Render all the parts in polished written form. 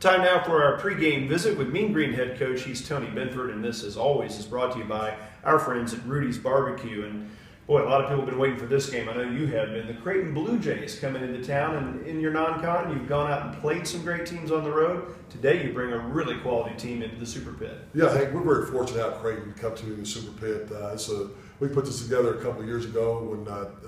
Time now for our pregame visit with Mean Green head coach. He's Tony Benford, and this, as always, is brought to you by our friends at Rudy's Barbecue. And boy, a lot of people have been waiting for this game. I know you have been. The Creighton Bluejays coming into town, and in your non-con, you've gone out and played some great teams on the road. Today, you bring a really quality team into the Super Pit. Yeah, Hank, we're very fortunate to have Creighton come to the Super Pit. We put this together a couple of years ago when Doug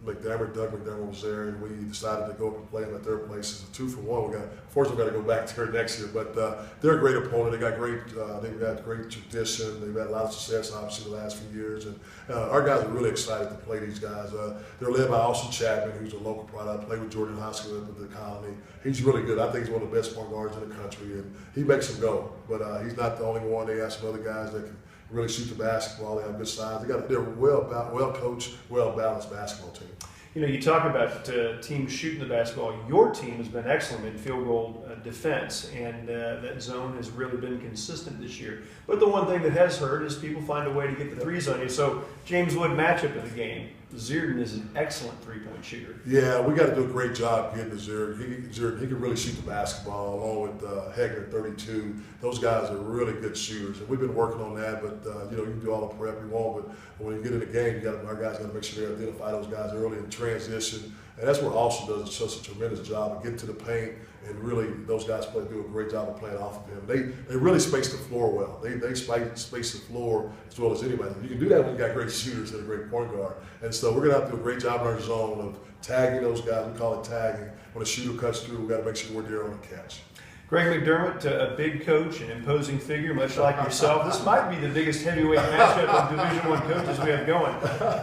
McDermott was there, and we decided to go up and play them at their place. It's a 2-for-1. Fortunately, we got to go back there next year, but they're a great opponent. They've got great tradition. They've had a lot of success, obviously, the last few years, and our guys are really excited to play these guys. They're led by Austin Chapman, who's a local product. Played with Jordan High School up at the Colony. He's really good. I think he's one of the best point guards in the country, and he makes them go. But he's not the only one. They have some other guys that can really shoot the basketball. They have good size. They're well coached, well balanced basketball team. You know, you talk about teams shooting the basketball. Your team has been excellent in field goal defense, and that zone has really been consistent this year. But the one thing that has hurt is people find a way to get the threes on you. So James Wood matchup in the game. Zierden is an excellent three-point shooter. Yeah, we got to do a great job getting to Zierden. He can really shoot the basketball, along with Hegner, 32. Those guys are really good shooters, and we've been working on that. But you can do all the prep you want, but when you get in the game, our guys got to make sure they identify those guys early in transition, and that's where Austin does such a tremendous job of getting to the paint. And really, those guys do a great job of playing off of him. They really space the floor well. They space the floor as well as anybody. You can do that when you got great shooters and a great point guard. And so we're going to have to do a great job in our zone of tagging those guys. We call it tagging. When a shooter cuts through, we've got to make sure we're there on the catch. Greg McDermott, a big coach, an imposing figure, much like yourself. This might be the biggest heavyweight matchup of Division I coaches we have going.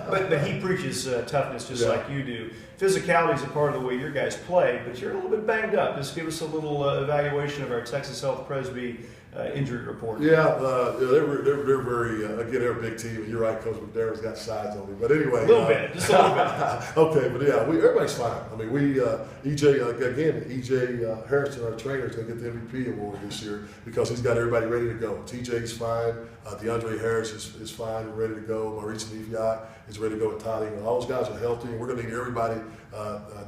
But he preaches toughness just like you do. Physicality is a part of the way your guys play, but you're a little bit banged up. Just give us a little evaluation of our Texas Health Presby injury report. Yeah, they're very, again, they're a big team. You're right, Coach McDermott's got sides on me. But anyway. A little bit, just a little bit. Okay, but yeah, everybody's fine. I mean, EJ Harrison, our trainer, is going to get the MVP award this year because he's got everybody ready to go. TJ's fine. DeAndre Harris is fine and ready to go. Maurice Nefiat is ready to go with Todd England. All those guys are healthy, and we're going to need everybody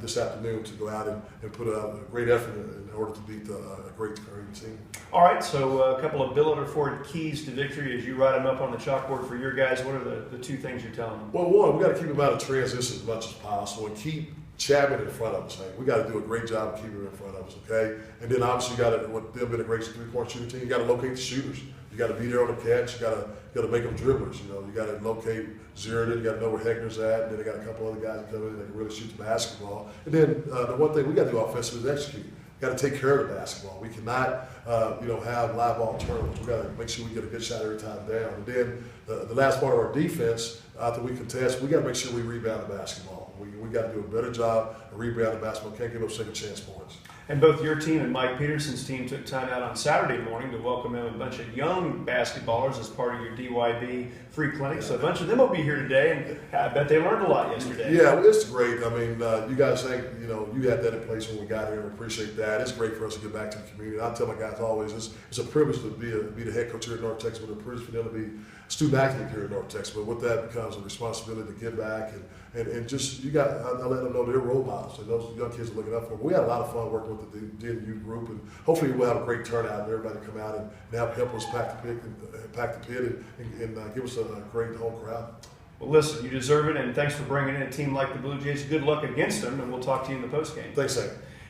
this afternoon to go out and put a great effort in order to beat a great team. All right, so a couple of billet or Ford keys to victory as you write them up on the chalkboard for your guys. What are the two things you're telling them? Well, one, we got to keep them out of transition as much as possible and keep Chapman in front of us. We got to do a great job of keeping him in front of us, okay? And then obviously they've been a great three-point shooting team. You got to locate the shooters. You got to be there on the catch. You got to make them dribblers. You got to locate Zierden. You got to know where Hegner's at. And then they got a couple other guys that come in that can really shoot the basketball. And then the one thing we got to do offensively is execute. Got to take care of the basketball. We cannot, have live ball turnovers. We got to make sure we get a good shot every time down. And then the last part of our defense, after we contest, we got to make sure we rebound the basketball. We got to do a better job of rebounding the basketball. Can't give up second chance points. And both your team and Mike Peterson's team took time out on Saturday morning to welcome in a bunch of young basketballers as part of your DYB free clinic. So a bunch of them will be here today, and I bet they learned a lot yesterday. Yeah, it's great. I mean, you guys think, you had that in place when we got here, and we appreciate that. It's great for us to get back to the community. I tell my guys always, it's a privilege to be the head coach here at North Texas, but a privilege for them to be student athlete here at North Texas. But with that becomes a responsibility to give back and just I let them know they're role models and those young kids are looking up for them. We had a lot of fun working with the DNU group, and hopefully we'll have a great turnout and everybody come out and help us pack the pit and give us a great home crowd. Well, listen, you deserve it, and thanks for bringing in a team like the Blue Jays. Good luck against them, and we'll talk to you in the postgame. Thanks, Sam.